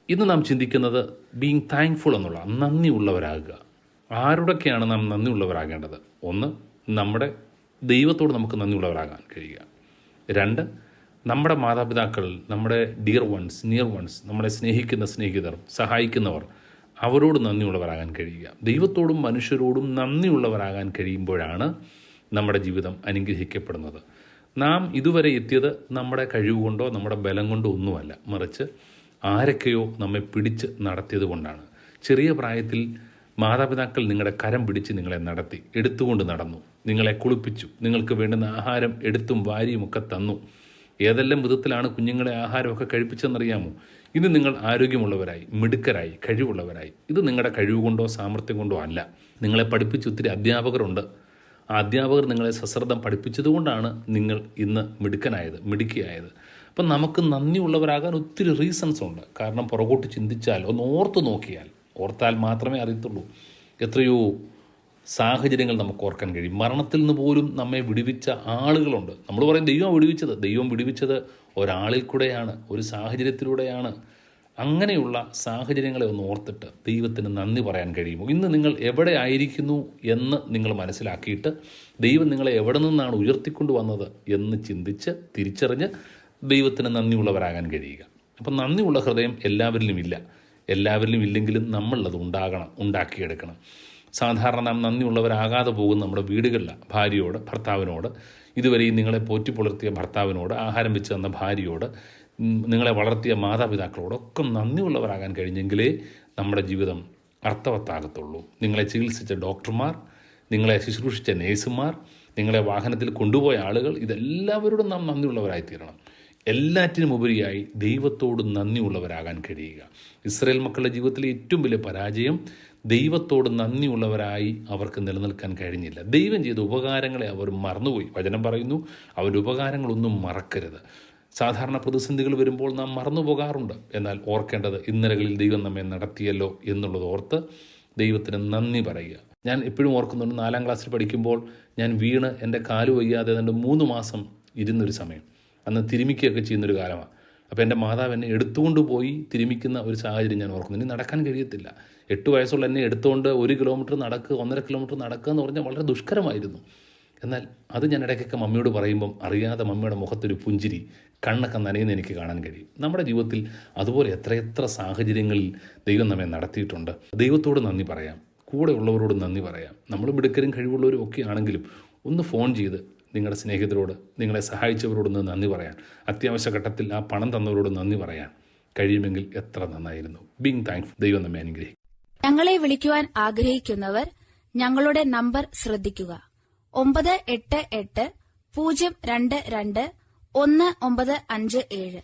ഇന്ന് നാം ചിന്തിക്കുന്നത് ബീങ് താങ്ക്ഫുൾ എന്നുള്ള നന്ദിയുള്ളവരാകുക. ആരോടൊക്കെയാണ് നാം നന്ദിയുള്ളവരാകേണ്ടത്? ഒന്ന്, നമ്മുടെ ദൈവത്തോട് നമുക്ക് നന്ദിയുള്ളവരാകാൻ കഴിയുക. രണ്ട്, നമ്മുടെ മാതാപിതാക്കൾ, നമ്മുടെ ഡിയർ വൺസ്, നിയർ വൺസ്, നമ്മളെ സ്നേഹിക്കുന്ന സ്നേഹിതർ, സഹായിക്കുന്നവർ, അവരോട് നന്ദിയുള്ളവരാകാൻ കഴിയുക. ദൈവത്തോടും മനുഷ്യരോടും നന്ദിയുള്ളവരാകാൻ കഴിയുമ്പോഴാണ് നമ്മുടെ ജീവിതം അനുഗ്രഹിക്കപ്പെടുന്നത്. നാം ഇതുവരെ എത്തിയത് നമ്മുടെ കഴിവ് കൊണ്ടോ നമ്മുടെ ബലം കൊണ്ടോ ഒന്നുമല്ല, മറിച്ച് ആരൊക്കെയോ നമ്മെ പിടിച്ച് നടത്തിയത് കൊണ്ടാണ്. ചെറിയ പ്രായത്തിൽ മാതാപിതാക്കൾ നിങ്ങളുടെ കരം പിടിച്ച് നിങ്ങളെ നടത്തി, എടുത്തുകൊണ്ട് നടന്നു, നിങ്ങളെ കുളിപ്പിച്ചു, നിങ്ങൾക്ക് വേണ്ടുന്ന ആഹാരം എടുത്തും വാരിയുമൊക്കെ തന്നു. ഏതെല്ലാം വിധത്തിലാണ് കുഞ്ഞുങ്ങളെ ആഹാരമൊക്കെ കഴിപ്പിച്ചെന്നറിയാമോ? ഇന്ന് നിങ്ങൾ ആരോഗ്യമുള്ളവരായി, മിടുക്കരായി, കഴിവുള്ളവരായി. ഇത് നിങ്ങളുടെ കഴിവ് കൊണ്ടോ സാമർഥ്യം കൊണ്ടോ അല്ല. നിങ്ങളെ പഠിപ്പിച്ച് ഒത്തിരി അധ്യാപകരുണ്ട്. ആ അധ്യാപകർ നിങ്ങളെ സശ്രദ്ധം പഠിപ്പിച്ചതുകൊണ്ടാണ് നിങ്ങൾ ഇന്ന് മിടുക്കനായത്, മിടുക്കിയായത്. അപ്പം നമുക്ക് നന്ദിയുള്ളവരാകാൻ ഒത്തിരി റീസൺസ് ഉണ്ട്. കാരണം പുറകോട്ട് ചിന്തിച്ചാൽ, ഒന്ന് ഓർത്ത് നോക്കിയാൽ, ഓർത്താൽ മാത്രമേ അറിയത്തുള്ളൂ. എത്രയോ സാഹചര്യങ്ങൾ നമുക്ക് ഓർക്കാൻ കഴിയും. മരണത്തിൽ നിന്ന് പോലും നമ്മെ വിടുവിച്ച ആളുകളുണ്ട്. നമ്മൾ പറയും ദൈവം വിടുവിച്ചത് ഒരാളിൽ കൂടെയാണ്, ഒരു സാഹചര്യത്തിലൂടെയാണ്. അങ്ങനെയുള്ള സാഹചര്യങ്ങളെ ഒന്ന് ഓർത്തിട്ട് ദൈവത്തിന് നന്ദി പറയാൻ കഴിയുമോ? ഇന്ന് നിങ്ങൾ എവിടെ ആയിരിക്കുന്നു എന്ന് നിങ്ങൾ മനസ്സിലാക്കിയിട്ട് ദൈവം നിങ്ങളെ എവിടെ നിന്നാണ് ഉയർത്തിക്കൊണ്ടു വന്നത് എന്ന് ചിന്തിച്ച് തിരിച്ചറിഞ്ഞ് ദൈവത്തിന് നന്ദിയുള്ളവരാകാൻ കഴിയുക. അപ്പം നന്ദിയുള്ള ഹൃദയം എല്ലാവരിലും ഇല്ല. എല്ലാവരിലും ഇല്ലെങ്കിലും നമ്മളത് ഉണ്ടാക്കിയെടുക്കണം. സാധാരണ നാം നന്ദിയുള്ളവരാകാതെ പോകുന്ന നമ്മുടെ വീടുകളിൽ ഭാര്യയോട്, ഭർത്താവിനോട്, ഇതുവരെയും നിങ്ങളെ പോറ്റിപ്പുലർത്തിയ ഭർത്താവിനോട്, ആഹാരം വെച്ച് തന്ന ഭാര്യയോട്, നിങ്ങളെ വളർത്തിയ മാതാപിതാക്കളോടൊക്കെ നന്ദിയുള്ളവരാകാൻ കഴിഞ്ഞെങ്കിലേ നമ്മുടെ ജീവിതം അർത്ഥവത്താകത്തുള്ളൂ. നിങ്ങളെ ചികിത്സിച്ച ഡോക്ടർമാർ, നിങ്ങളെ ശുശ്രൂഷിച്ച നേഴ്സുമാർ, നിങ്ങളെ വാഹനത്തിൽ കൊണ്ടുപോയ ആളുകൾ, ഇതെല്ലാവരോടും നാം നന്ദിയുള്ളവരായിത്തീരണം. എല്ലാറ്റിനും ഉപരിയായി ദൈവത്തോട് നന്ദിയുള്ളവരാകാൻ കഴിയുക. ഇസ്രായേൽ മക്കളുടെ ജീവിതത്തിലെ ഏറ്റവും വലിയ പരാജയം ദൈവത്തോട് നന്ദിയുള്ളവരായി അവർക്ക് നിലനിൽക്കാൻ കഴിഞ്ഞില്ല. ദൈവം ചെയ്ത ഉപകാരങ്ങളെ അവർ മറന്നുപോയി. വചനം പറയുന്നു, അവരുടെ ഉപകാരങ്ങളൊന്നും മറക്കരുത്. സാധാരണ പ്രതിസന്ധികൾ വരുമ്പോൾ നാം മറന്നു പോകാറുണ്ട്. എന്നാൽ ഓർക്കേണ്ടത് ഇന്നലകളിൽ ദൈവം നമ്മെ നടത്തിയല്ലോ എന്നുള്ളത് ഓർത്ത് ദൈവത്തിന് നന്ദി പറയുക. ഞാൻ എപ്പോഴും ഓർക്കുന്നുണ്ട്, 4ാം ക്ലാസ്സിൽ പഠിക്കുമ്പോൾ ഞാൻ വീണ് എൻ്റെ കാല് വയ്യാതെ 3 മാസം ഇരുന്നൊരു സമയം. അന്ന് തിരുമിക്കുകയൊക്കെ ചെയ്യുന്നൊരു കാലമാണ്. അപ്പോൾ എൻ്റെ മാതാവ് എന്നെ എടുത്തുകൊണ്ട് പോയി തിരുമിക്കുന്ന ഒരു സാഹചര്യം ഞാൻ ഓർക്കുന്നു. ഇനി നടക്കാൻ കഴിയത്തില്ല. 8 വയസ്സുള്ള എന്നെ എടുത്തുകൊണ്ട് 1 കിലോമീറ്റർ നടക്കുക, 1.5 കിലോമീറ്റർ നടക്കുക എന്ന് പറഞ്ഞാൽ വളരെ ദുഷ്കരമായിരുന്നു. എന്നാൽ അത് ഞാൻ ഇടയ്ക്കൊക്കെ മമ്മിയോട് പറയുമ്പം അറിയാതെ മമ്മിയുടെ മുഖത്തൊരു പുഞ്ചിരി, കണ്ണൊക്കെ നനയുന്ന എനിക്ക് കാണാൻ കഴിയും. നമ്മുടെ ജീവിതത്തിൽ അതുപോലെ എത്രയെത്ര സാഹചര്യങ്ങളിൽ ദൈവം നമ്മെ നടത്തിയിട്ടുണ്ട്. ദൈവത്തോട് നന്ദി പറയാം, കൂടെ ഉള്ളവരോട് നന്ദി പറയാം. നമ്മൾ മിടുക്കരും കഴിവുള്ളവരും ഒക്കെ ആണെങ്കിലും ഒന്ന് ഫോൺ ചെയ്ത് നിങ്ങളുടെ സ്നേഹിതരോട്, നിങ്ങളെ സഹായിച്ചവരോടൊന്ന് നന്ദി പറയാൻ, അത്യാവശ്യ ഘട്ടത്തിൽ ആ പണം തന്നവരോട് നന്ദി പറയാൻ കഴിയുമെങ്കിൽ എത്ര നന്നായിരുന്നു. Being thankful. ദൈവം നമ്മെ അനുഗ്രഹിക്കും. ഞങ്ങളെ വിളിക്കുവാൻ ആഗ്രഹിക്കുന്നവർ ഞങ്ങളുടെ നമ്പർ ശ്രദ്ധിക്കുക: 988-022-1957.